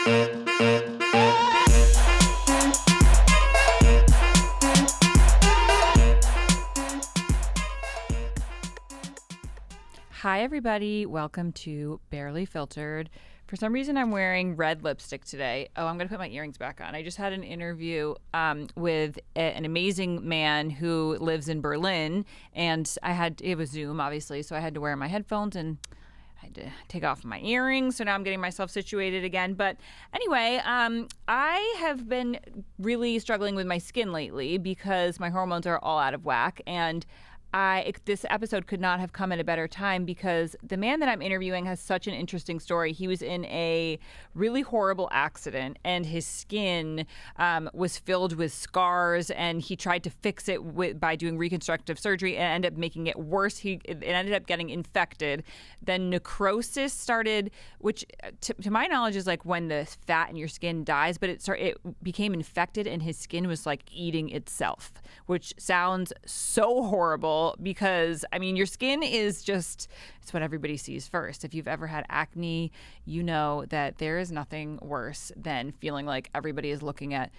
Hi, everybody. Welcome to Barely Filtered. For some reason, I'm wearing red lipstick today. Oh, I'm going to put my earrings back on. I just had an interview with an amazing man who lives in Berlin, and it was Zoom, obviously, so I had to wear my headphones and I had to take off my earrings. So now I'm getting myself situated again. But anyway, I have been really struggling with my skin lately because my hormones are all out of whack, and this episode could not have come at a better time because the man that I'm interviewing has such an interesting story. He was in a really horrible accident and his skin was filled with scars, and he tried to fix it by doing reconstructive surgery and ended up making it worse. It ended up getting infected. Then necrosis started, which to my knowledge is like when the fat in your skin dies, but it became infected and his skin was like eating itself, which sounds so horrible. Because, I mean, your skin is it's what everybody sees first. If you've ever had acne, you know that there is nothing worse than feeling like everybody is looking at,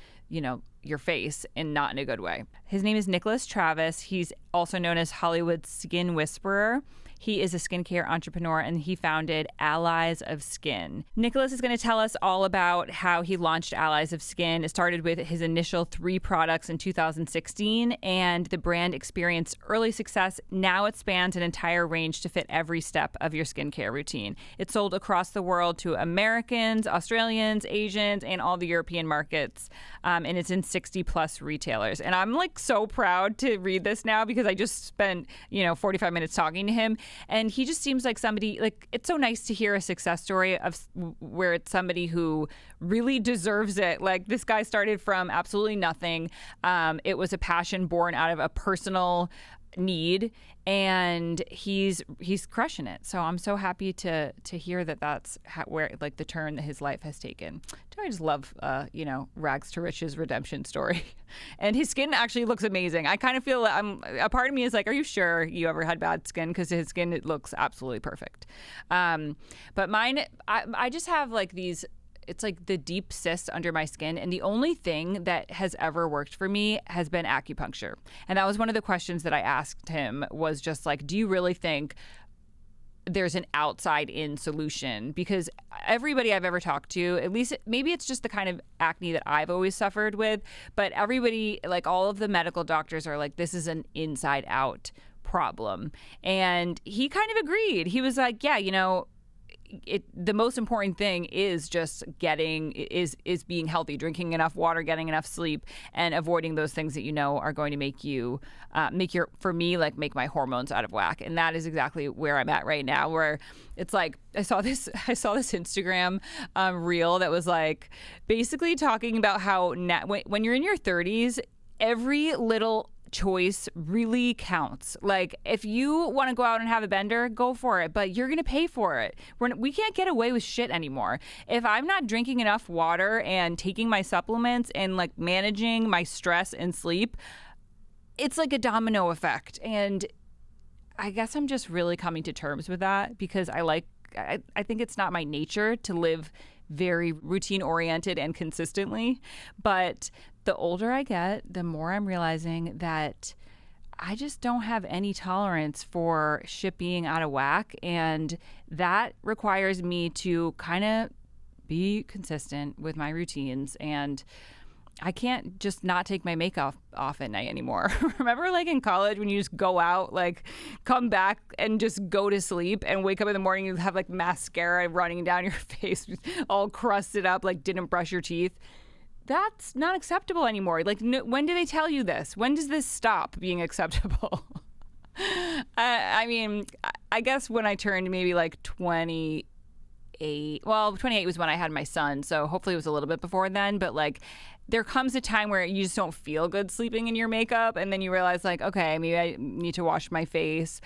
your face and not in a good way. His name is Nicolas Travis. He's also known as Hollywood's Skin Whisperer. He is a skincare entrepreneur, and he founded Allies of Skin. Nicolas is going to tell us all about how he launched Allies of Skin. It started with his initial 3 products in 2016, and the brand experienced early success. Now it spans an entire range to fit every step of your skincare routine. It's sold across the world to Americans, Australians, Asians, and all the European markets, and it's in 60-plus retailers. And I'm so proud to read this now because I just spent 45 minutes talking to him. And he just seems like somebody, it's so nice to hear a success story of where it's somebody who really deserves it. Like, this guy started from absolutely nothing. It was a passion born out of a personal need, and he's crushing it. So I'm so happy to hear that that's where the turn that his life has taken. I just love rags to riches redemption story. And his skin actually looks amazing. I kind of feel a part of me is like, are you sure you ever had bad skin? Because his skin, it looks absolutely perfect. But mine, I just have these. It's like the deep cysts under my skin. And the only thing that has ever worked for me has been acupuncture. And that was one of the questions that I asked him, was just do you really think there's an outside-in solution? Because everybody I've ever talked to, at least maybe it's just the kind of acne that I've always suffered with, but everybody, all of the medical doctors are like, this is an inside-out problem. And he kind of agreed. He was like, yeah, the most important thing is just is being healthy, drinking enough water, getting enough sleep, and avoiding those things that are going to make you make my hormones out of whack. And that is exactly where I'm at right now, where it's I saw this Instagram reel that was basically talking about how when you're in your 30s, every little choice really counts. If you want to go out and have a bender, go for it, but you're going to pay for it. We can't get away with shit anymore. If I'm not drinking enough water and taking my supplements and managing my stress and sleep, it's like a domino effect. And I guess I'm just really coming to terms with that because I think it's not my nature to live very routine oriented and consistently, but the older I get, the more I'm realizing that I just don't have any tolerance for shit being out of whack, and that requires me to kind of be consistent with my routines. And I can't just not take my makeup off at night anymore. Remember in college when you just go out, come back and just go to sleep and wake up in the morning and have mascara running down your face, all crusted up, didn't brush your teeth? That's not acceptable anymore. When do they tell you this? When does this stop being acceptable? I mean, I guess when I turned maybe 28. Well, 28 was when I had my son, so hopefully it was a little bit before then. But there comes a time where you just don't feel good sleeping in your makeup, and then you realize okay, maybe I need to wash my face.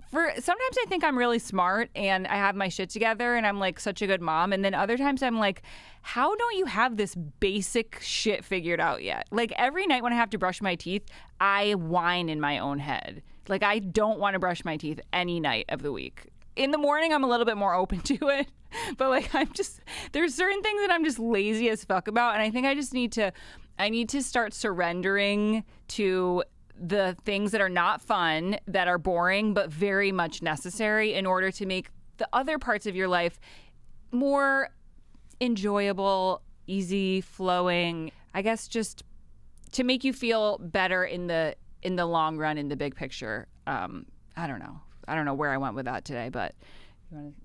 Sometimes I think I'm really smart and I have my shit together and I'm such a good mom, and then other times I'm how don't you have this basic shit figured out yet? Every night when I have to brush my teeth, I whine in my own head. I don't want to brush my teeth any night of the week. in the morning I'm a little bit more open to it, but like there's certain things that I'm just lazy as fuck about, and I think I need to start surrendering to the things that are not fun, that are boring, but very much necessary in order to make the other parts of your life more enjoyable, easy flowing. I guess just to make you feel better in the long run, in the big picture. I don't know where I went with that today, but you want to.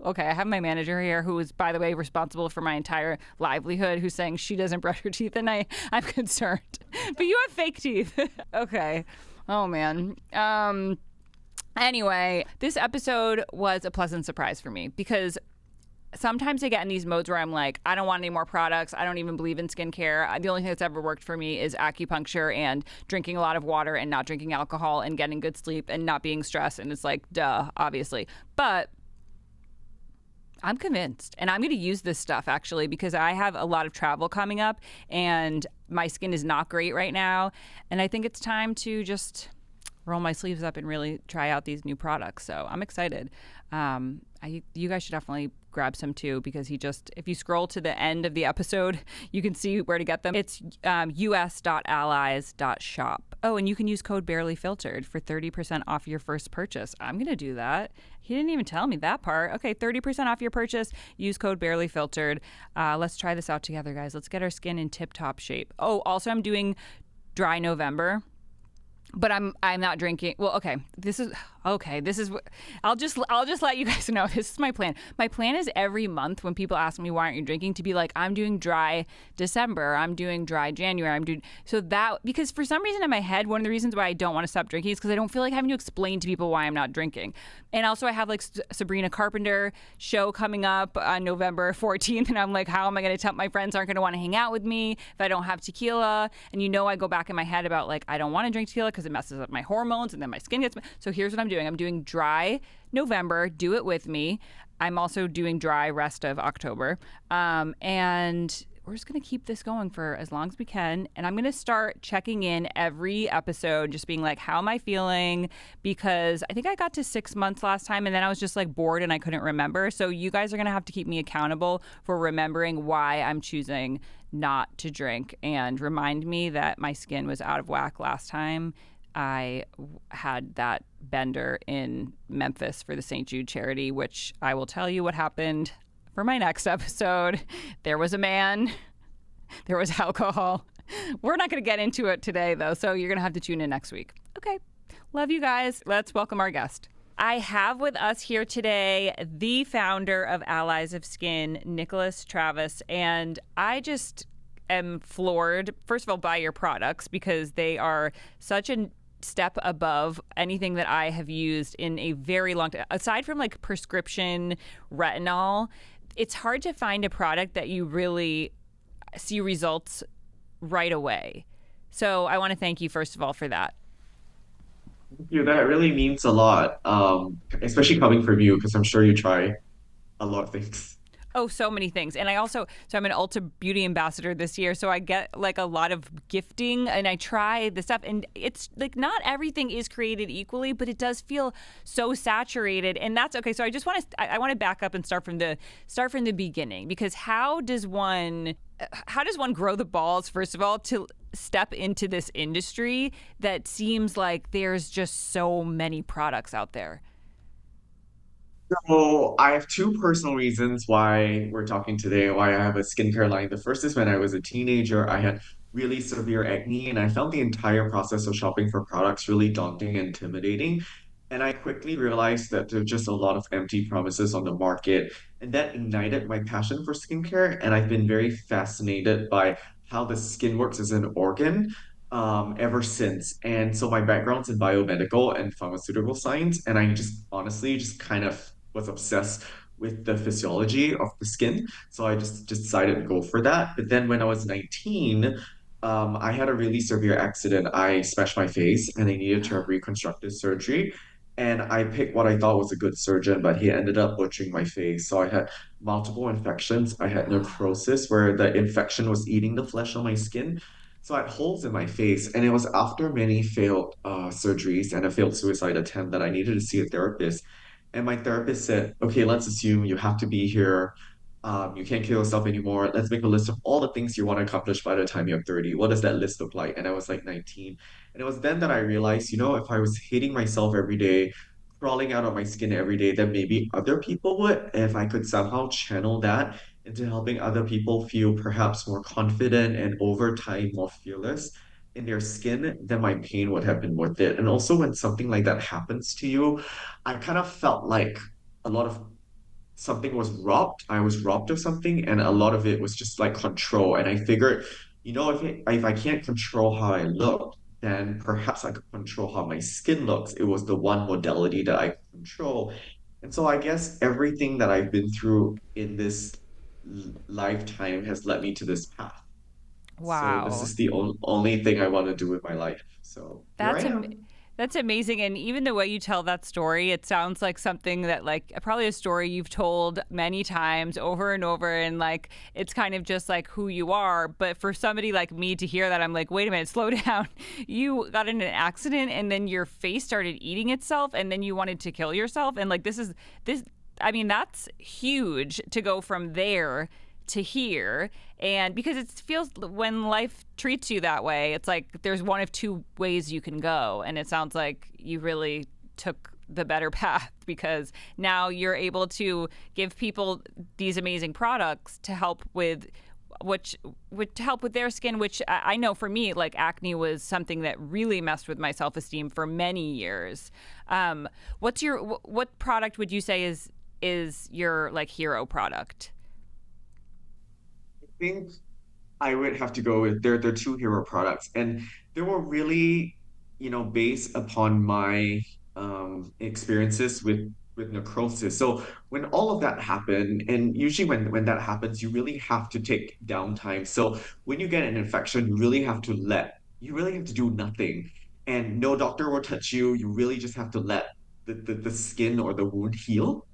Okay, I have my manager here, who is, by the way, responsible for my entire livelihood, who's saying she doesn't brush her teeth, and I'm concerned. But you have fake teeth. Okay. Oh man. Anyway, this episode was a pleasant surprise for me because sometimes I get in these modes where I'm like, I don't want any more products. I don't even believe in skincare. The only thing that's ever worked for me is acupuncture and drinking a lot of water and not drinking alcohol and getting good sleep and not being stressed. And it's like, duh, obviously. But I'm convinced, and I'm going to use this stuff actually because I have a lot of travel coming up and my skin is not great right now. And I think it's time to just roll my sleeves up and really try out these new products. So I'm excited. You guys should definitely grab some too, because if you scroll to the end of the episode, you can see where to get them. It's us.allies.shop. Oh, and you can use code barelyfiltered for 30% off your first purchase. I'm going to do that. He didn't even tell me that part. Okay, 30% off your purchase. Use code barelyfiltered. Let's try this out together, guys. Let's get our skin in tip-top shape. Oh, also I'm doing dry November. But I'm not drinking. Well, okay. This is I'll just let you guys know. This is my plan. My plan is every month when people ask me why aren't you drinking, to be like, I'm doing dry December, I'm doing dry January, because for some reason in my head, one of the reasons why I don't want to stop drinking is because I don't feel like having to explain to people why I'm not drinking. And also I have like Sabrina Carpenter show coming up on November 14th, and I'm like, how am I going to tell my friends aren't going to want to hang out with me if I don't have tequila? And I go back in my head about like, I don't want to drink tequila because it messes up my hormones and then my skin gets. So here's what I'm doing. I'm doing dry November. Do it with me. I'm also doing dry rest of October. And we're just going to keep this going for as long as we can. And I'm going to start checking in every episode, just being like, how am I feeling? Because I think I got to 6 months last time, and then I was just like bored and I couldn't remember. So you guys are going to have to keep me accountable for remembering why I'm choosing not to drink, and remind me that my skin was out of whack last time I had that bender in Memphis for the St. Jude charity, which I will tell you what happened for my next episode. There was a man, there was alcohol. We're not going to get into it today, though, so you're going to have to tune in next week. Okay. Love you guys. Let's welcome our guest. I have with us here today the founder of Allies of Skin, Nicolas Travis, and I just am floored, first of all, by your products, because they are such a step above anything that I have used in a very long time. Aside from like prescription retinol, it's hard to find a product that you really see results right away. So I want to thank you, first of all, for that. Thank you. That really means a lot, especially coming from you, because I'm sure you try a lot of things. Oh, so many things. And I'm an Ulta Beauty ambassador this year. So I get like a lot of gifting and I try the stuff. And it's like not everything is created equally, but it does feel so saturated. And that's okay. So I want to back up and start from the beginning, because how does one grow the balls, first of all, to step into this industry that seems like there's just so many products out there? So I have two personal reasons why we're talking today, why I have a skincare line. The first is when I was a teenager, I had really severe acne, and I found the entire process of shopping for products really daunting and intimidating. And I quickly realized that there are just a lot of empty promises on the market, and that ignited my passion for skincare. And I've been very fascinated by how the skin works as an organ ever since. And so my background's in biomedical and pharmaceutical science, and I just honestly just kind of was obsessed with the physiology of the skin. So I just decided to go for that. But then when I was 19, I had a really severe accident. I smashed my face and I needed to have reconstructive surgery. And I picked what I thought was a good surgeon, but he ended up butchering my face. So I had multiple infections. I had necrosis, where the infection was eating the flesh on my skin. So I had holes in my face, and it was after many failed surgeries and a failed suicide attempt that I needed to see a therapist. And my therapist said, "Okay, let's assume you have to be here. You can't kill yourself anymore. Let's make a list of all the things you want to accomplish by the time you're 30. What does that list look like?" And I was like 19. And it was then that I realized, if I was hating myself every day, crawling out of my skin every day, then maybe other people would. If I could somehow channel that into helping other people feel perhaps more confident and over time more fearless in their skin, then my pain would have been worth it. And also, when something like that happens to you, I kind of felt like a lot of something was robbed. I was robbed of something, and a lot of it was just like control. And I figured, if I can't control how I look, then perhaps I could control how my skin looks. It was the one modality that I could control. And so I guess everything that I've been through in this lifetime has led me to this path. So this Wow. is the only thing I want to do with my life. So here I That's am- am. that's amazing, and even the way you tell that story, it sounds like something that like probably a story you've told many times over and over, and like it's kind of just like who you are. But for somebody like me to hear that, I'm like, wait a minute, slow down. You got in an accident, and then your face started eating itself, and then you wanted to kill yourself, and like this. I mean, that's huge to go from there to here. And because it feels when life treats you that way, it's like there's one of two ways you can go. And it sounds like you really took the better path because now you're able to give people these amazing products to help with which would help with their skin, which I know for me, like acne was something that really messed with my self-esteem for many years. What product would you say is your like hero product? Think I would have to go with their two hero products, and they were really, based upon my experiences with necrosis. So when all of that happened, and usually when that happens, you really have to take downtime. So when you get an infection, you really have to do nothing, and no doctor will touch you. You really just have to let the skin or the wound heal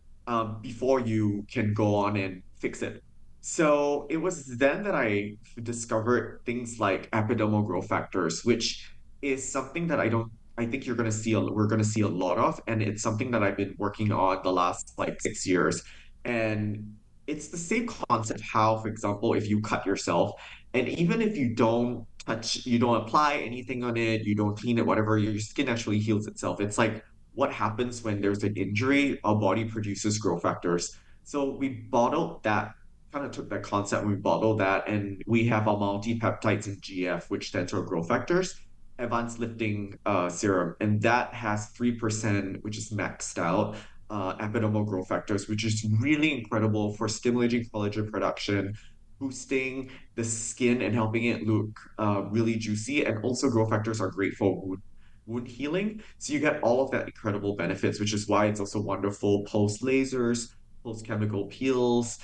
before you can go on and fix it. So it was then that I discovered things like epidermal growth factors, which is something that I think we're gonna see a lot of, and it's something that I've been working on the last like 6 years. And it's the same concept how, for example, if you cut yourself, and even if you don't apply anything on it, you don't clean it, whatever, your skin actually heals itself. It's like what happens when there's an injury, our body produces growth factors. So we bottled that kind of took that concept, we bottled that, and we have our multi-peptides in GF, which stands for growth factors, advanced lifting serum, and that has 3%, which is maxed out, epidermal growth factors, which is really incredible for stimulating collagen production, boosting the skin and helping it look really juicy. And also, growth factors are great for wound healing. So you get all of that incredible benefits, which is why it's also wonderful post lasers, post chemical peels,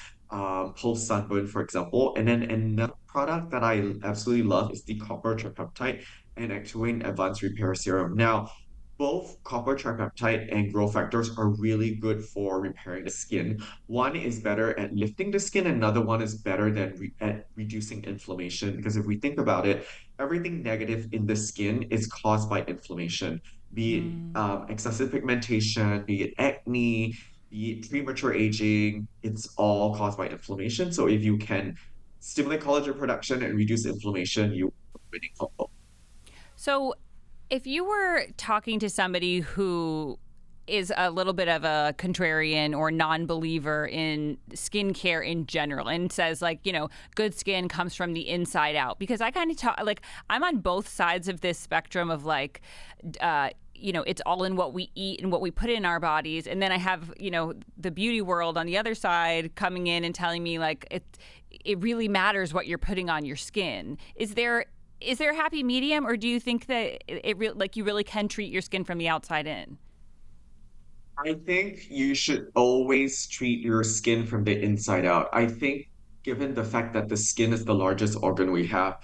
post sunburn, for example. And then another product that I absolutely love is the copper tripeptide and Actuen Advanced Repair Serum. Now, both copper tripeptide and growth factors are really good for repairing the skin. One is better at lifting the skin, another one is better at reducing inflammation. Because if we think about it, everything negative in the skin is caused by inflammation, be it Mm. excessive pigmentation, be it acne, be it premature aging, it's all caused by inflammation. So if you can stimulate collagen production and reduce inflammation, you are winning combo. So, if you were talking to somebody who is a little bit of a contrarian or non-believer in skincare in general and says like, good skin comes from the inside out, because I kind of talk like I'm on both sides of this spectrum of like it's all in what we eat and what we put in our bodies, and then I have the beauty world on the other side coming in and telling me like it really matters what you're putting on your skin. Is there a happy medium, or do you think that like you really can treat your skin from the outside in? I think you should always treat your skin from the inside out. I think, given the fact that the skin is the largest organ we have,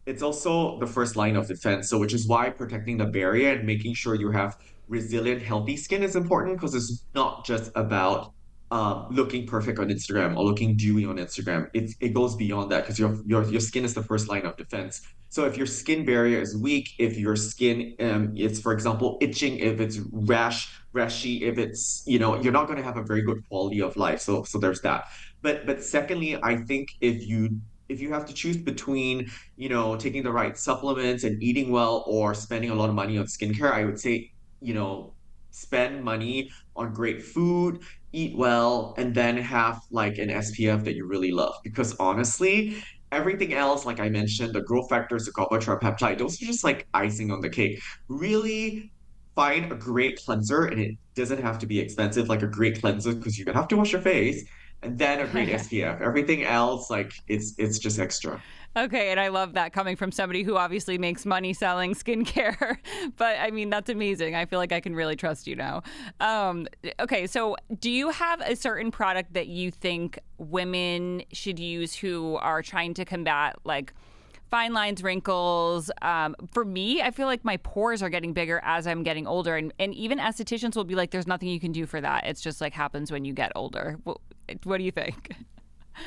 it's also the first line of defense. So, which is why protecting the barrier and making sure you have resilient, healthy skin is important because it's not just about looking perfect on Instagram or looking dewy on Instagram. It goes beyond that because your skin is the first line of defense. So if your skin barrier is weak, if your skin is, for example, itching, if it's rashy, if it's, you're not going to have a very good quality of life. So there's that. But secondly, I think if you have to choose between, taking the right supplements and eating well or spending a lot of money on skincare, I would say, you know, spend money on great food, eat well, and then have like an SPF that you really love. Because honestly, everything else, like I mentioned, the growth factors, the copper peptide, those are just like icing on the cake. Really find a great cleanser, and it doesn't have to be expensive, like a great cleanser, because you have to wash your face, and then a great SPF. Everything else, like it's just extra. Okay, and I love that coming from somebody who obviously makes money selling skincare. But I mean, that's amazing. I feel like I can really trust you now. Okay, so do you have a certain product that you think women should use who are trying to combat like fine lines, wrinkles? For me, I feel like my pores are getting bigger as I'm getting older. And even estheticians will be like, there's nothing you can do for that. It's just like happens when you get older. What do you think?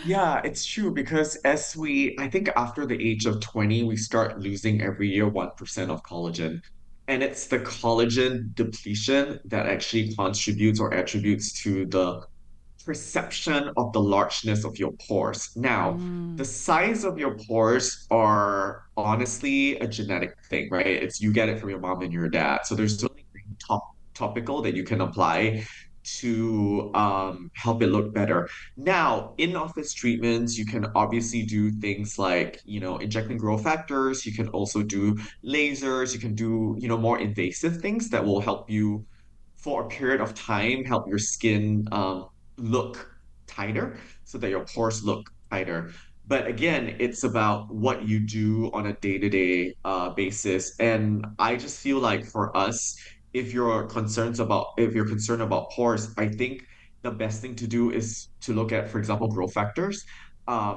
Yeah, it's true because I think after the age of 20, we start losing every year 1% of collagen. And it's the collagen depletion that actually contributes or attributes to the perception of the largeness of your pores. Now, the Mm, size of your pores are honestly a genetic thing, right? It's you get it from your mom and your dad. So there's nothing topical that you can apply to help it look better. Now, in-office treatments, you can obviously do things like, injecting growth factors. You can also do lasers. You can do, more invasive things that will help you for a period of time, help your skin look tighter so that your pores look tighter. But again, it's about what you do on a day-to-day basis. And I just feel like for us, if you're concerned about pores, I think the best thing to do is to look at, for example, growth factors.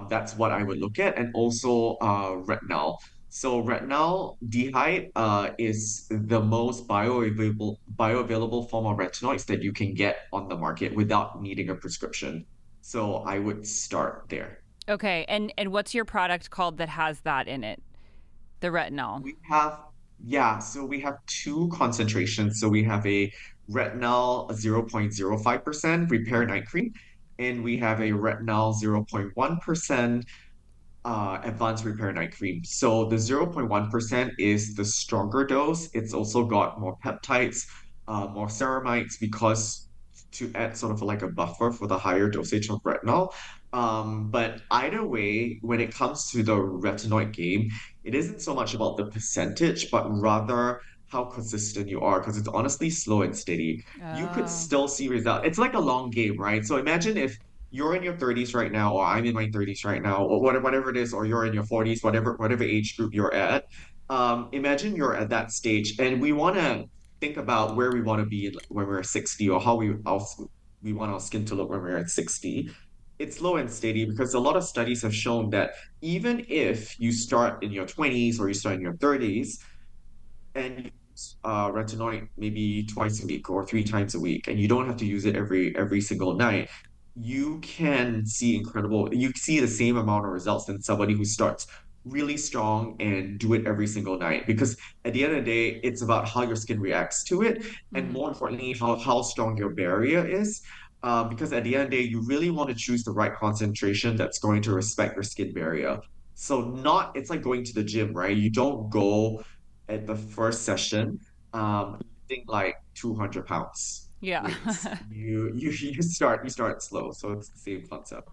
That's what I would look at, and also retinol. So retinol dehyde is the most bioavailable form of retinoids that you can get on the market without needing a prescription. So I would start there. okay, and what's your product called that has that in it? The retinol. We have, yeah, so we have two concentrations. So we have a retinol 0.05% repair night cream, and we have a retinol 0.1% advanced repair night cream. So the 0.1% is the stronger dose. It's also got more peptides, more ceramides, because to add sort of like a buffer for the higher dosage of retinol. But either way, when it comes to the retinoid game, it isn't so much about the percentage, but rather how consistent you are, because it's honestly slow and steady. You could Oh. still see results. It's like a long game, right? So imagine if you're in your 30s right now, or I'm in my 30s right now, or whatever it is, or you're in your 40s, whatever age group you're at. Imagine you're at that stage, and we want to think about where we want to be when we're 60, or how we want our skin to look when we're at 60. It's slow and steady because a lot of studies have shown that even if you start in your 20s or you start in your 30s, and use retinoid maybe twice a week or three times a week, and you don't have to use it every single night, you see the same amount of results than somebody who starts really strong and do it every single night. Because at the end of the day, it's about how your skin reacts to it, and Mm. more importantly, how strong your barrier is. Because at the end of the day, you really want to choose the right concentration that's going to respect your skin barrier. So not, it's like going to the gym, right? You don't go at the first session, lifting like 200 pounds Yeah. weights. You start slow, so it's the same concept.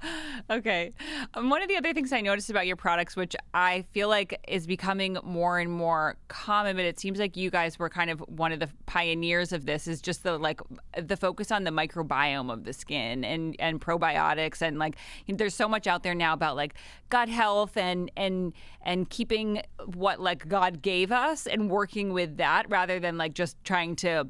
Okay. One of the other things I noticed about your products, which I feel like is becoming more and more common, but it seems like you guys were kind of one of the pioneers of this, is just the focus on the microbiome of the skin and probiotics, and like there's so much out there now about like gut health and keeping what like God gave us and working with that rather than like just trying to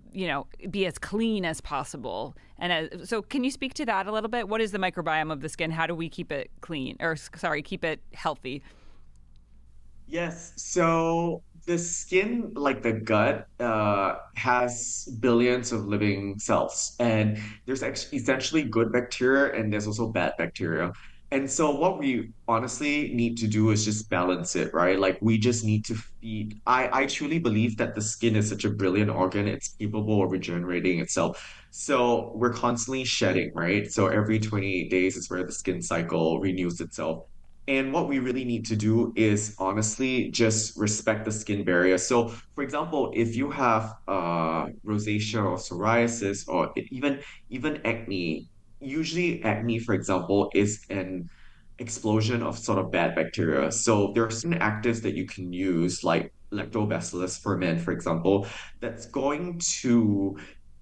be as clean as possible. And so, can you speak to that a little bit? What is the microbiome of the skin? How do we keep it clean, or sorry, keep it healthy? Yes, so the skin, like the gut, has billions of living cells, and there's actually essentially good bacteria, and there's also bad bacteria. And so, what we honestly need to do is just balance it, right? Like, we just need to feed. I truly believe that the skin is such a brilliant organ; it's capable of regenerating itself. So, we're constantly shedding, right? So, every 28 days is where the skin cycle renews itself. And what we really need to do is honestly just respect the skin barrier. So, for example, if you have rosacea or psoriasis or even acne, usually acne, for example, is an explosion of sort of bad bacteria. So there are certain actives that you can use, like lactobacillus ferment, for example, that's going to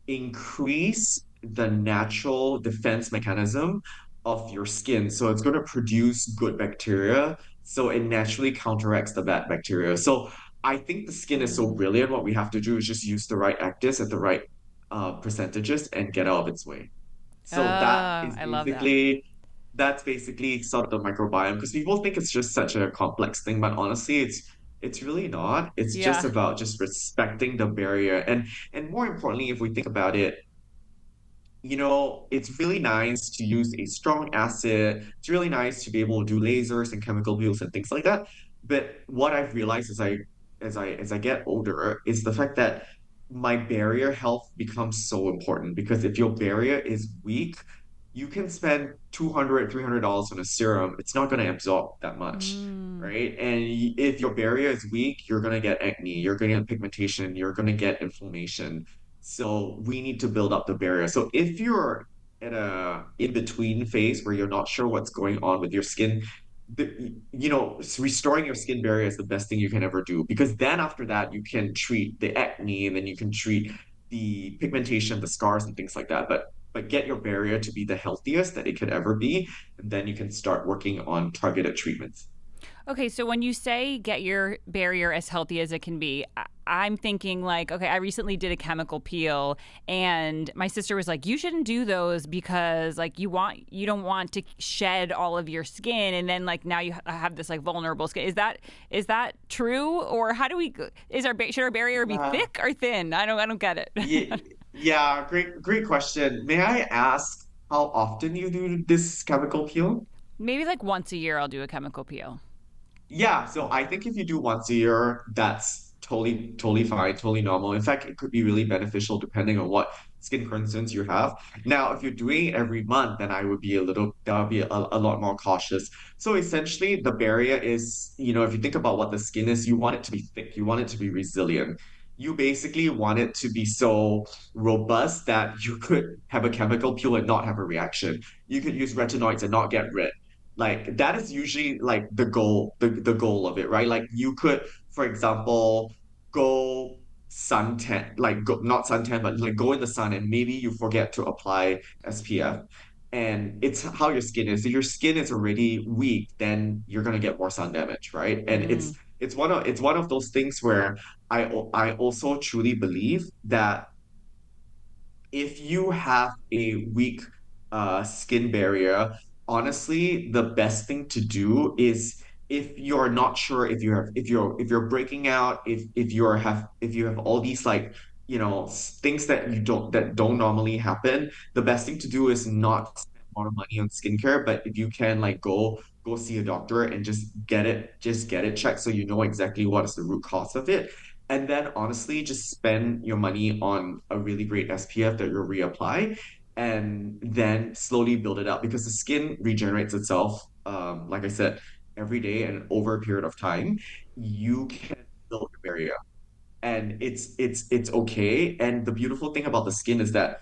increase the natural defense mechanism of your skin. So it's going to produce good bacteria. So it naturally counteracts the bad bacteria. So I think the skin is so Mm. brilliant. What we have to do is just use the right actives at the right percentages and get out of its way. Oh, So I love that. that's basically sort of the microbiome because people think it's just such a complex thing, but honestly, it's really not. It's just Yeah. about just respecting the barrier. And more importantly, if we think about it, it's really nice to use a strong acid. It's really nice to be able to do lasers and chemical peels and things like that. But what I've realized as I get older is the fact that my barrier health becomes so important because if your barrier is weak, you can spend $200, $300 on a serum. It's not going to absorb that much, Mm. right? And if your barrier is weak, you're going to get acne, you're going to get pigmentation, you're going to get inflammation. So we need to build up the barrier. So if you're at a in-between phase where you're not sure what's going on with your skin, restoring your skin barrier is the best thing you can ever do because then after that you can treat the acne and then you can treat the pigmentation, the scars and things like that. But get your barrier to be the healthiest that it could ever be, and then you can start working on targeted treatments. Okay, so when you say get your barrier as healthy as it can be, I'm thinking like, okay, I recently did a chemical peel and my sister was like, you shouldn't do those because like you don't want to shed all of your skin and then like now you have this like vulnerable skin. Is that true or how do we should our barrier be Yeah, thick or thin? I don't get yeah, it. yeah, great question. May I ask how often you do this chemical peel? Maybe like once a year I'll do a chemical peel. Yeah, so I think if you do once a year, that's totally fine, totally normal. In fact, it could be really beneficial depending on what skin concerns you have. Now, if you're doing it every month, then that would be a lot more cautious. So essentially, the barrier is, if you think about what the skin is, you want it to be thick, you want it to be resilient. You basically want it to be so robust that you could have a chemical peel and not have a reaction. You could use retinoids and not get red. Like that is usually like the goal of it, right? Like you could, for example, go suntan, like go not suntan, but like go in the sun and maybe you forget to apply SPF. And it's how your skin is. If your skin is already weak, then you're gonna get more sun damage, right? And Mm. it's one of those things where I also truly believe that if you have a weak skin barrier, honestly, the best thing to do is if you're not sure if you're breaking out, if you have all these like things that don't normally happen, the best thing to do is not spend more money on skincare, but if you can like go see a doctor and just get it checked so you know exactly what is the root cause of it. And then honestly, just spend your money on a really great SPF that you'll reapply and then slowly build it up because the skin regenerates itself, like I said, every day and over a period of time, you can build a barrier. And it's okay. And the beautiful thing about the skin is that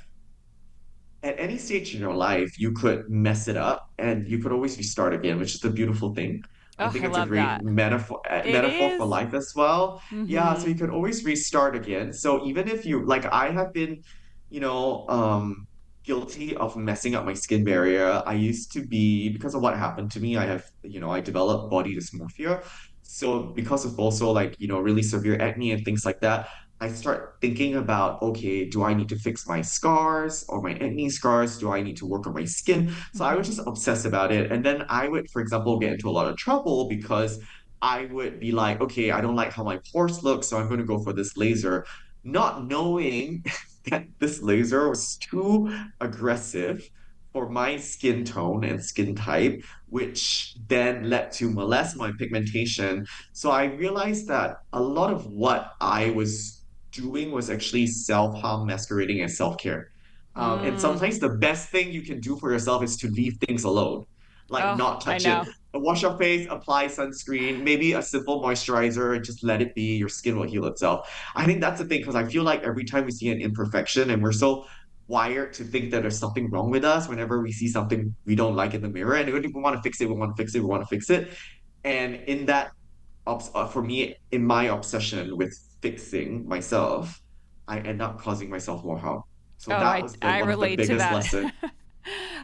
at any stage in your life, you could mess it up and you could always restart again, which is the beautiful thing. I Oh, think I it's a love great that. It metaphor for is. life as well. Yeah, so Mm-hmm. you could always restart again. So even if you like, I have been, you know, um, guilty of messing up my skin barrier. I used to be because of what happened to me. I developed body dysmorphia. So because of also like, really severe acne and things like that, I start thinking about, okay, do I need to fix my scars or my acne scars? Do I need to work on my skin? So I would Mm-hmm. just obsess about it. And then I would, for example, get into a lot of trouble because I would be like, okay, I don't like how my pores look, so I'm going to go for this laser, not knowing that this laser was too aggressive for my skin tone and skin type, which then led to my pigmentation. So I realized that a lot of what I was doing was actually self-harm masquerading as self-care. And Mm. sometimes the best thing you can do for yourself is to leave things alone, like Oh, not I touch it. know. Wash your face, apply sunscreen, maybe a simple moisturizer, and just let it be. Your skin will heal itself. I think that's the thing because I feel like every time we see an imperfection, and we're so wired to think that there's something wrong with us whenever we see something we don't like in the mirror, and we want to fix it, we want to fix it, we want to fix it. And in that, for me, in my obsession with fixing myself, I end up causing myself more harm. So Oh, that I was I one of the relate to biggest that. lessons.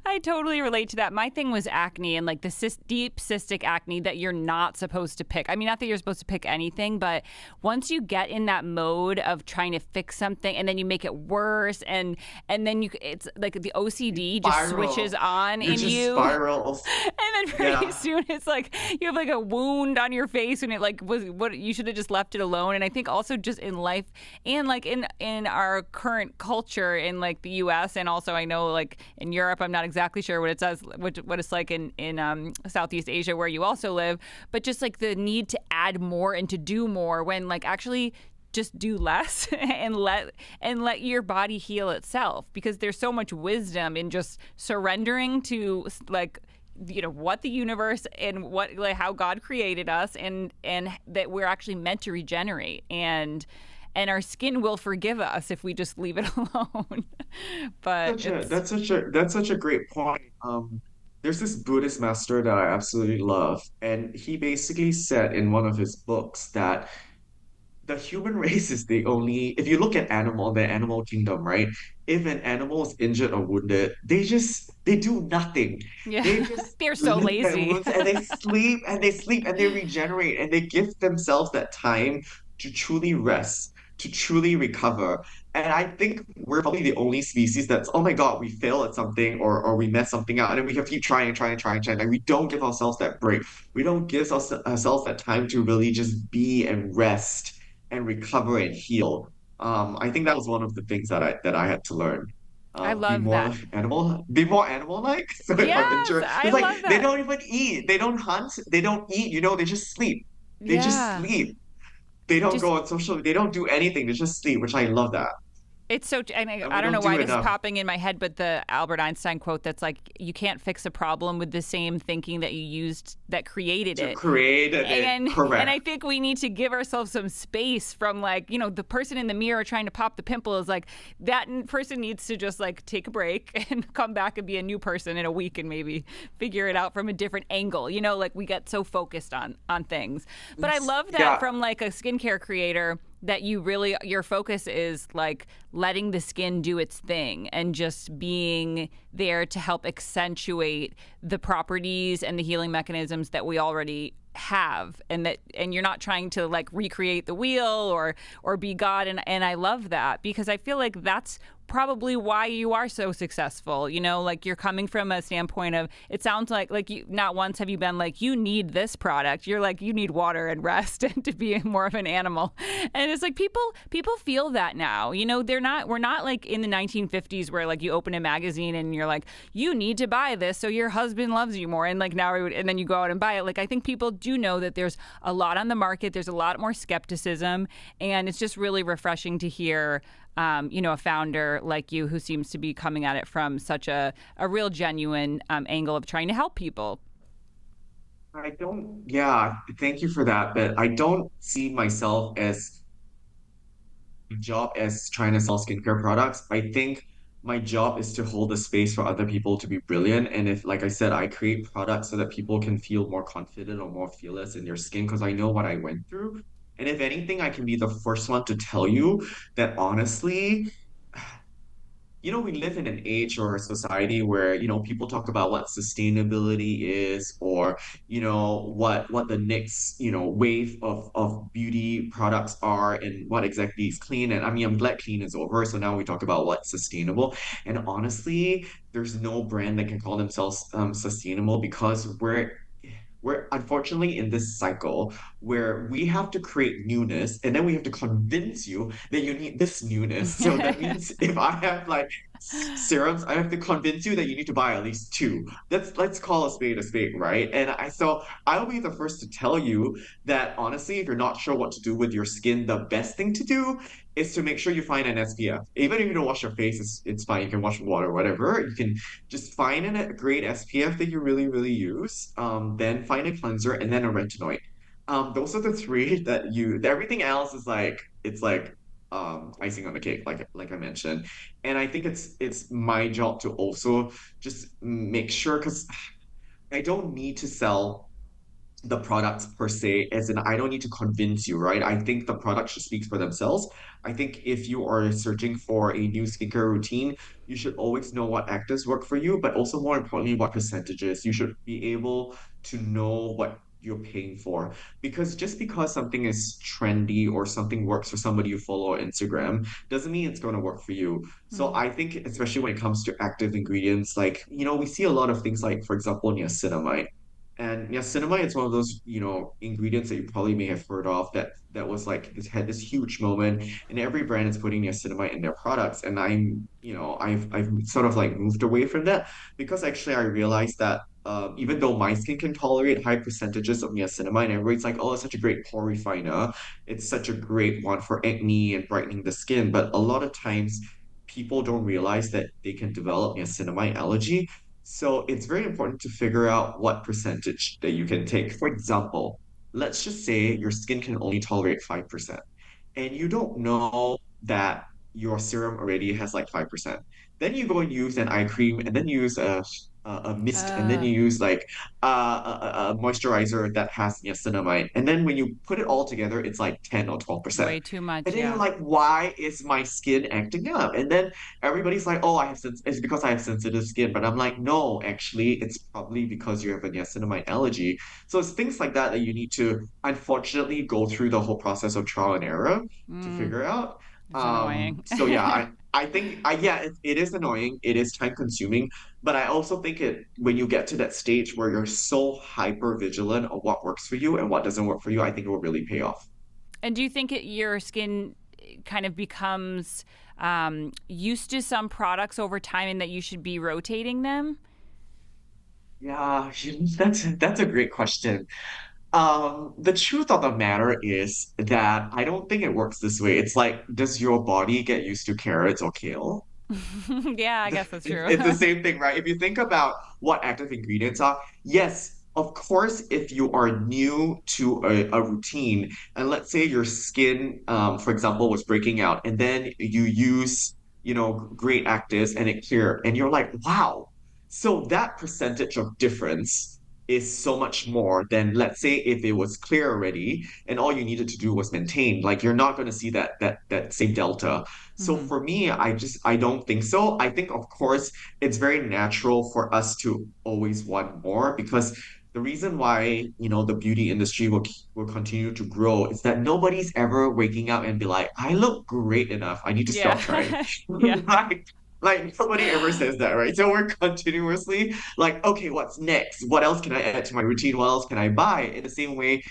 I totally relate to that. My thing was acne and like the deep cystic acne that you're not supposed to pick. I mean, not that you're supposed to pick anything, but once you get in that mode of trying to fix something and then you make it worse and then it's like the OCD just switches Spiral. on You in just you. spiral. And then pretty Yeah. soon it's like you have like a wound on your face and it like was what you should have just left it alone. And I think also just in life and like in our current culture in like the US and also I know like in Europe, I'm not exactly sure what it says what it's like in Southeast Asia where you also live, but just like the need to add more and to do more when like actually just do less and let your body heal itself because there's so much wisdom in just surrendering to like what the universe and what like how God created us and that we're actually meant to regenerate and our skin will forgive us if we just leave it alone. But Such a it's that's such a great point. There's this Buddhist master that I absolutely love, and he basically said in one of his books that the human race is the only, if you look at the animal kingdom, right? If an animal is injured or wounded, they do nothing. yeah, They just they're so lick their lazy. wounds and they sleep and they sleep and they regenerate and they give themselves that time to truly rest, to truly recover. And I think we're probably the only species that's, oh my God, we fail at something or we mess something up, and then we have to keep trying and trying and trying and trying. Like we don't give ourselves that break. We don't give ourselves that time to really just be and rest and recover and heal. I think that was one of the things that I had to learn. I love that. Be more animal-like. So if I Yes, venture, I it's like love they that. don't even eat, they don't hunt, they don't eat, they just sleep. They just Yeah. sleep. They don't Just go on social, they don't do anything, they just sleep, which I love that. it's so, and And I we don't know don't do why this is enough popping in my head, but the Albert Einstein quote that's like, you can't fix a problem with the same thinking that you used that created to it. create it. And Correct. I think we need to give ourselves some space from like the person in the mirror trying to pop the pimple is like that person needs to just like take a break and come back and be a new person in a week and maybe figure it out from a different angle. Like we get so focused on things. But I love that Yeah, from like a skincare creator that you really your focus is like letting the skin do its thing and just being there to help accentuate the properties and the healing mechanisms that we already have and you're not trying to like recreate the wheel or be God and I love that because I feel like that's probably why you are so successful. Like you're coming from a standpoint of it sounds like you not once have you been like you need this product. You're like you need water and rest and to be more of an animal. And it's like people feel that now. We're not like in the 1950s where like you open a magazine and you're like you need to buy this so your husband loves you more and like now and then you go out and buy it. Like I think people do know that there's a lot on the market. There's a lot more skepticism and it's just really refreshing to hear a founder like you who seems to be coming at it from such a real genuine angle of trying to help people. I don't, yeah, thank you for that, but I don't see myself as job as trying to sell skincare products. I think my job is to hold the space for other people to be brilliant. And if, like I said, I create products so that people can feel more confident or more fearless in their skin because I know what I went through. And if anything, I can be the first one to tell you that honestly, we live in an age or a society where, people talk about what sustainability is or, what the next, wave of beauty products are and what exactly is clean. And I mean, I'm glad clean is over. So now we talk about what's sustainable. And honestly, there's no brand that can call themselves sustainable because we're unfortunately in this cycle where we have to create newness and then we have to convince you that you need this newness. So that means if I have like serums, I have to convince you that you need to buy at least two. Let's call a spade, right? And I'll be the first to tell you that honestly, if you're not sure what to do with your skin, the best thing to do is to make sure you find an SPF. Even if you don't wash your face, it's fine. You can wash with water, whatever. You can just find a great SPF that you really, really use. Then find a cleanser and then a retinoid. Those are the three that everything else is like it's like icing on the cake, like I mentioned. And I think it's my job to also just make sure because I don't need to sell the products per se, as in I don't need to convince you, right? I think the product should speak for themselves. I think if you are searching for a new skincare routine, you should always know what actives work for you, but also more importantly, what percentages. You should be able to know what you're paying for. Because just because something is trendy or something works for somebody you follow on Instagram doesn't mean it's going to work for you. So Mm, I think, especially when it comes to active ingredients, like, we see a lot of things like, for example, niacinamide. And yeah, cinnamon is one of those, ingredients that you probably may have heard of that was like this had this huge moment, and every brand is putting niacinamide in their products. And I've sort of like moved away from that because actually I realized that even though my skin can tolerate high percentages of niacinamide, and everybody's like, oh, it's such a great pore refiner, it's such a great one for acne and brightening the skin. But a lot of times people don't realize that they can develop niacinamide allergy, so it's very important to figure out what percentage that you can take. For example, let's just say your skin can only tolerate 5%, and you don't know that your serum already has like 5%. Then you go and use an eye cream, and then you use a mist, and then uh, you use like a moisturizer that has niacinamide. And then when you put it all together, it's like 10 or 12%. way too much. And then you're Yeah. like, why is my skin acting up? And then everybody's like, oh, it's because I have sensitive skin. But I'm like, no, actually, it's probably because you have a niacinamide allergy. So it's things like that that you need to, unfortunately, go through the whole process of trial and error to Mm, figure out. it's annoying. So yeah, I think yeah, it is annoying. It is time consuming, but I also think it when you get to that stage where you're so hyper vigilant of what works for you and what doesn't work for you, I think it will really pay off. And do you think your skin kind of becomes used to some products over time and that you should be rotating them? Yeah, that's a great question. The truth of the matter is that I don't think it works this way. It's like, does your body get used to carrots or kale? Yeah, I guess that's true. It's the same thing, right? If you think about what active ingredients are, yes, of course, if you are new to a routine, and let's say your skin, for example, was breaking out, and then you use, great actives and it cleared, and you're like, wow. So that percentage of difference is so much more than, let's say, if it was clear already and all you needed to do was maintain. Like you're not going to see that same delta. So Hmm. for me, I don't think so. I think of course it's very natural for us to always want more because the reason why, the beauty industry will continue to grow is that nobody's ever waking up and be like, I look great enough. I need to stop trying. Yeah. Yeah. Like nobody ever says that, right? So we're continuously like, okay, what's next? What else can I add to my routine? What else can I buy? In the same way,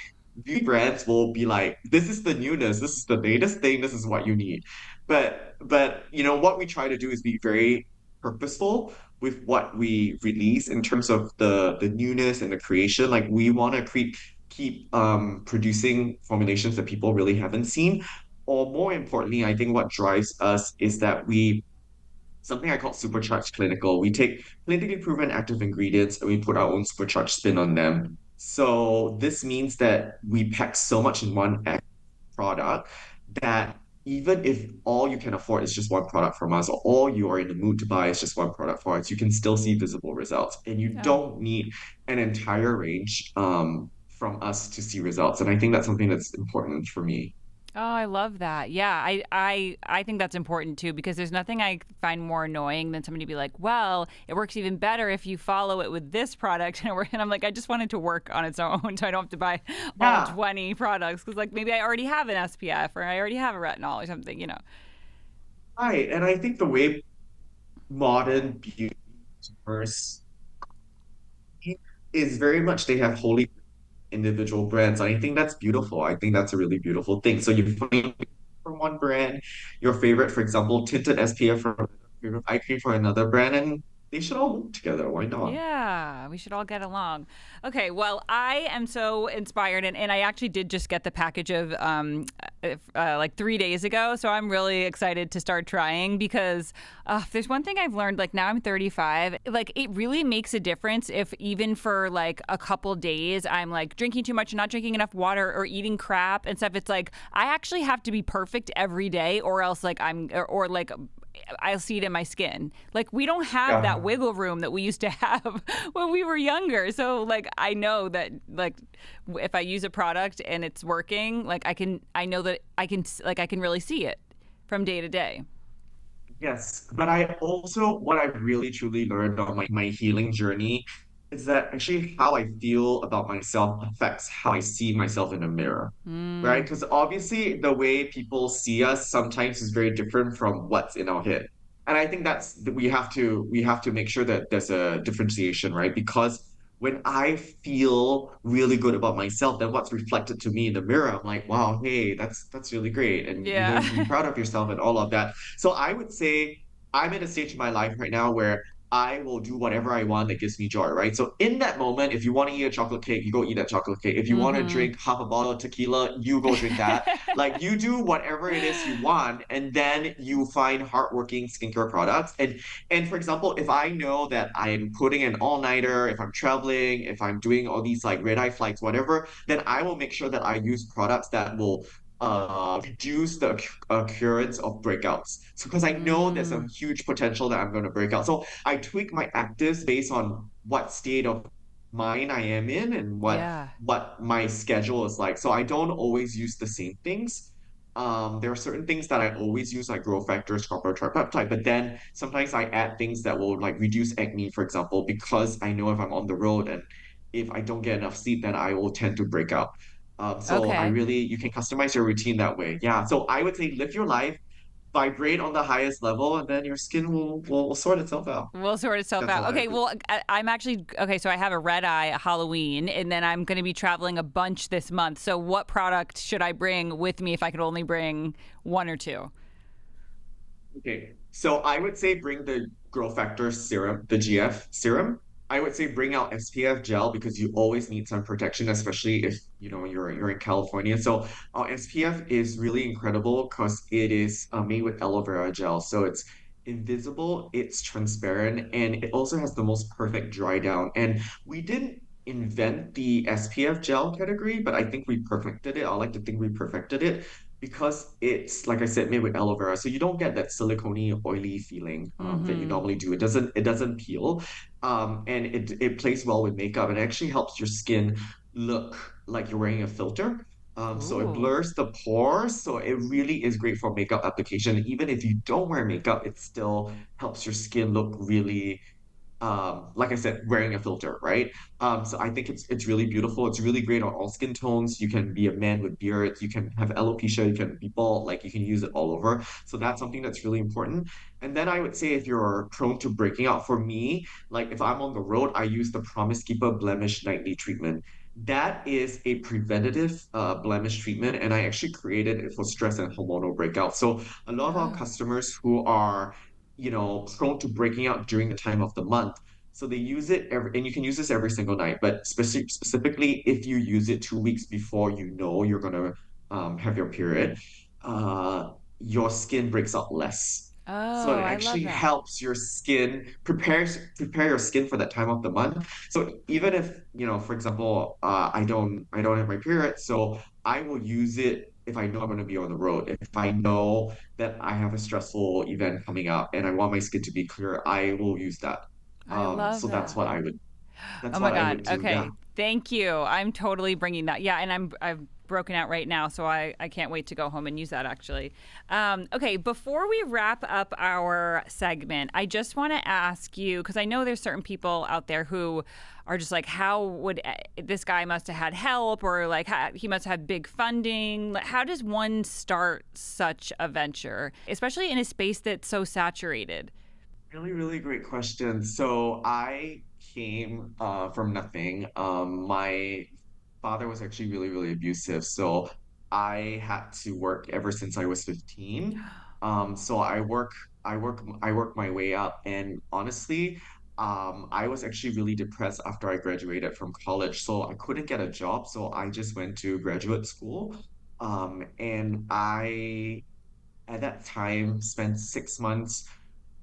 beauty brands will be like, this is the newness, this is the latest thing, this is what you need. But what we try to do is be very purposeful with what we release in terms of the newness and the creation. Like we want to keep producing formulations that people really haven't seen. Or more importantly, I think what drives us is that we something I call supercharged clinical. We take clinically proven active ingredients and we put our own supercharged spin on them. So this means that we pack so much in one product that even if all you can afford is just one product from us, or all you are in the mood to buy is just one product from us, you can still see visible results. And you Yeah. don't need an entire range from us to see results. And I think that's something that's important for me. Oh, I love that. Yeah, I think that's important too because there's nothing I find more annoying than somebody be like, "Well, it works even better if you follow it with this product." And I'm like, I just want it to work on its own, so I don't have to buy all Yeah, 20 products because, like, maybe I already have an SPF or I already have a retinol or something. right. And I think the way modern beauty consumers is very much they have holy. individual brands. And I think that's beautiful. I think that's a really beautiful thing. So you find from one brand, your favorite, for example, tinted SPF from another favorite eye cream for another brand, and they should all work together. Why not? Yeah, we should all get along. Okay, well, I am so inspired, and I actually did just get the package of like 3 days ago, so I'm really excited to start trying because there's one thing I've learned. Like now I'm 35, like it really makes a difference if even for like a couple days I'm like drinking too much, not drinking enough water, or eating crap and stuff. It's like I actually have to be perfect every day, or else like or like I'll see it in my skin. Like we don't have that Yeah. wiggle room that we used to have when we were younger. So like I know that like if I use a product and it's working, like I know that I can really see it from day to day. Yes, but I also, what I've really truly learned on my healing journey is that actually how I feel about myself affects how I see myself in the mirror, right? Mm, Because obviously the way people see us sometimes is very different from what's in our head. And I think we have to make sure that there's a differentiation, right? Because when I feel really good about myself, then what's reflected to me in the mirror, I'm like, wow, hey, that's really great. And you're yeah. going to be proud of yourself and all of that. So I would say I'm in a stage in my life right now where I will do whatever I want that gives me joy, right? So in that moment, if you want to eat a chocolate cake, you go eat that chocolate cake. If you want to Mm-hmm. drink half a bottle of tequila, you go drink that. Like you do whatever it is you want, and then you find hardworking skincare products. And for example, if I know that I'm putting an all-nighter, if I'm traveling, if I'm doing all these like red-eye flights, whatever, then I will make sure that I use products that will reduce the occurrence of breakouts. So because I know there's a Mm, huge potential that I'm going to break out. So I tweak my actives based on what state of mind I am in and what yeah. what my schedule is like. So I don't always use the same things. There are certain things that I always use, like growth factors, copper, tripeptide, but then sometimes I add things that will like reduce acne, for example, because I know if I'm on the road and if I don't get enough sleep, then I will tend to break out. So Okay. you can customize your routine that way. Yeah. So I would say live your life, vibrate on the highest level, and then your skin will sort itself out. We'll sort itself That's out. all I Okay, would. well, I'm actually okay. So I have a red eye Halloween, and then I'm going to be traveling a bunch this month. So what product should I bring with me if I could only bring one or two? Okay. So I would say bring the growth factor serum, the GF serum. I would say bring out SPF gel because you always need sun protection, especially if you know you're in California. So SPF is really incredible because it is made with aloe vera gel. So it's invisible, it's transparent, and it also has the most perfect dry down. And we didn't invent the SPF gel category, but I think we perfected it. I like to think we perfected it because it's like I said, made with aloe vera, so you don't get that silicone oily feeling that you Mm-hmm. normally do. It doesn't peel, and it plays well with makeup. It actually helps your skin look like you're wearing a filter. So it Ooh. blurs the pores, so it really is great for makeup application. Even if you don't wear makeup, it still helps your skin look really like I said, wearing a filter, right? So I think it's really beautiful. It's really great on all skin tones. You can be a man with beard, you can have alopecia, you can be bald, like you can use it all over. So that's something that's really important. And then I would say if you're prone to breaking out, for me, like if I'm on the road, I use the Promise Keeper Blemish Nightly Treatment. That is a preventative blemish treatment, and I actually created it for stress and hormonal breakout. So a lot of our Oh. customers who are prone to breaking out during the time of the month. So they use it and you can use this every single night, but specifically if you use it 2 weeks before you know you're gonna have your period, your skin breaks out less. So Oh, it I love actually that. helps your skin prepare your skin for that time of the month. So even if, for example, I don't have my period, so I will use it if I know I'm going to be on the road. If I know that I have a stressful event coming up and I want my skin to be clear, I will use that. I love So that's that. what I would Oh that's my what I God. would do. Yeah. Okay. Thank you. I'm totally bringing that. Yeah, and I've broken out right now, so I can't wait to go home and use that actually. Okay, before we wrap up our segment, I just want to ask you because I know there's certain people out there who are just like, how would this guy must have had help or like he must have big funding. How does one start such a venture, especially in a space that's so saturated? Really, really great question. So I came from nothing. My father was actually really, really abusive. So I had to work ever since I was 15. So I work my way up. And honestly, I was actually really depressed after I graduated from college. So I couldn't get a job. So I just went to graduate school. And I at that time spent 6 months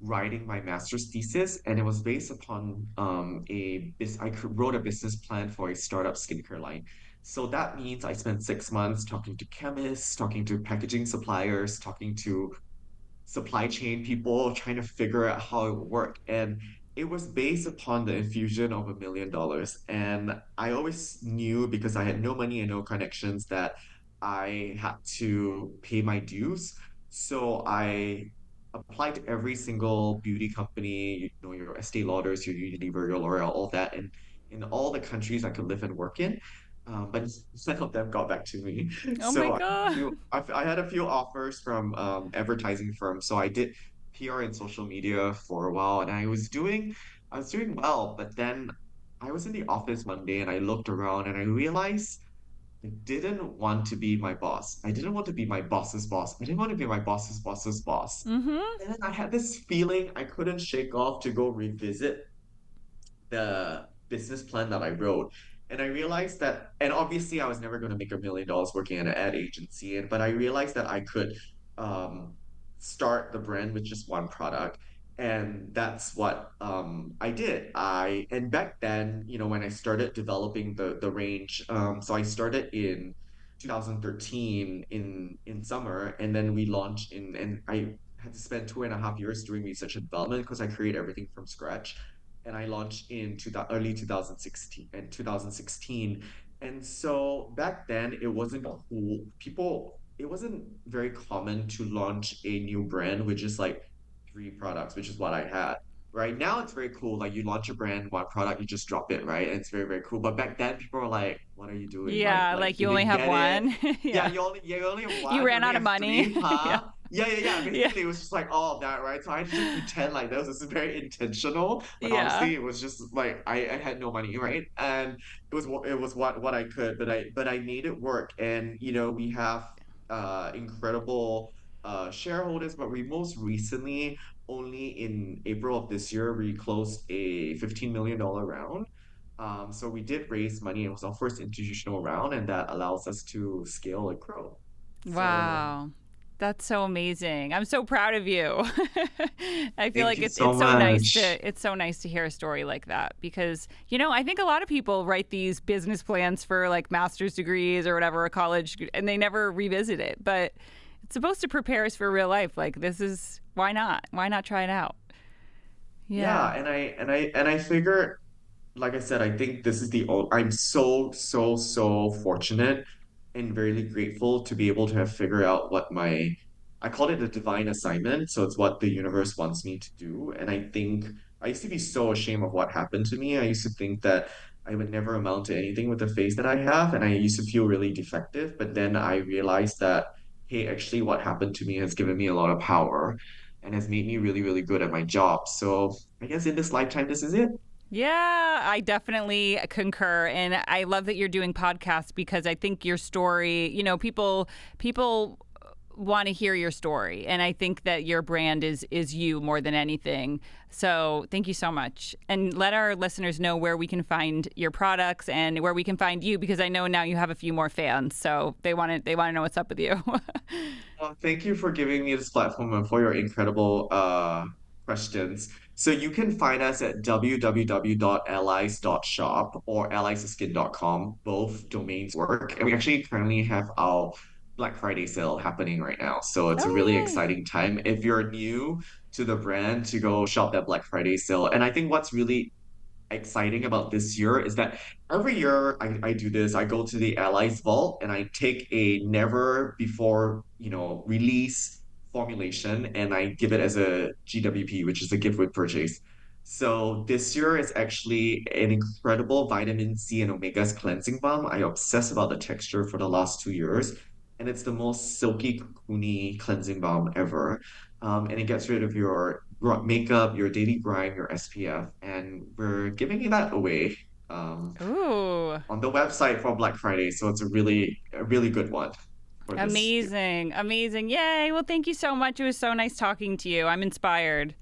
writing my master's thesis, and it was based upon wrote a business plan for a startup skincare line. So that means I spent 6 months talking to chemists, talking to packaging suppliers, talking to supply chain people trying to figure out how it worked. And it was based upon the infusion of $1 million. And I always knew because I had no money and no connections that I had to pay my dues. So I applied to every single beauty company, your Estee Lauders, your Unilever, your L'Oreal, all that, and in all the countries I could live and work in. But none of them got back to me. Oh my So God. I had a few offers from advertising firms. So I did PR and social media for a while, and I was doing well. But then I was in the office one day, and I looked around, and I realized I didn't want to be my boss. I didn't want to be my boss's boss. I didn't want to be my boss's boss's boss. Mm-hmm. And then I had this feeling I couldn't shake off to go revisit the business plan that I wrote. And I realized that, and obviously I was never going to make $1 million working at an ad agency, but I realized that I could um, start the brand with just one product. And that's what I did. And back then, when I started developing the range, so I started in 2013 in summer, and then we launched and I had to spend 2.5 years doing research and development because I create everything from scratch, and I launched in early 2016. And so back then it wasn't cool. It wasn't very common to launch a new brand with just like three products, which is what I had. Right now it's very cool. Like you launch a brand, one product, you just drop it, right? And it's very, very cool. But back then people were like, what are you doing? Yeah, Like like you you only didn't have get it. one. Yeah, Yeah. you only have You one, you ran only out of have money. three, Yeah. huh? Yeah. Yeah. Basically, it was just like all of that, right? So I had to just pretend like this. This is very intentional, but Yeah. honestly, it was just like I had no money, right? And it was what I could, but I made it work. And we have incredible shareholders, but we most recently, only in April of this year, we closed a $15 million round. So we did raise money. It was our first institutional round, and that allows us to scale and grow. So Wow. That's so amazing. I'm so proud of you. I feel thank like you it's so it's so nice much. to it's so nice to hear a story like that because I think a lot of people write these business plans for like master's degrees or whatever, a college, and they never revisit it. But it's supposed to prepare us for real life. Like this is why not? Why not try it out? Yeah. Yeah, and I figured, like I said, I think this is I'm so fortunate and very grateful to be able to have figured out I called it the divine assignment. So it's what the universe wants me to do. And I think I used to be so ashamed of what happened to me. I used to think that I would never amount to anything with the face that I have. And I used to feel really defective. But then I realized that, hey, actually, what happened to me has given me a lot of power and has made me really, really good at my job. So I guess in this lifetime, this is it. Yeah, I definitely concur, and I love that you're doing podcasts because I think your story, people want to hear your story, and I think that your brand is you more than anything. So, thank you so much. And let our listeners know where we can find your products and where we can find you because I know now you have a few more fans, so they want to know what's up with you. Well, thank you for giving me this platform and for your incredible questions. So you can find us at www.allies.shop or alliesofskin.com. Both domains work. And we actually currently have our Black Friday sale happening right now. So it's a Oh, really yay. exciting time if you're new to the brand to go shop that Black Friday sale. And I think what's really exciting about this year is that every year I do this. I go to the Allies Vault and I take a never before, release formulation and I give it as a GWP, which is a gift with purchase. So this year is actually an incredible vitamin C and omegas cleansing balm. I obsess about the texture for the last 2 years. And it's the most silky, cocoony cleansing balm ever. And it gets rid of your makeup, your daily grime, your SPF, and we're giving you that away. Ooh, on the website for Black Friday. So it's a really good one for this year. amazing. Amazing. Yay. Well, thank you so much. It was so nice talking to you. I'm inspired.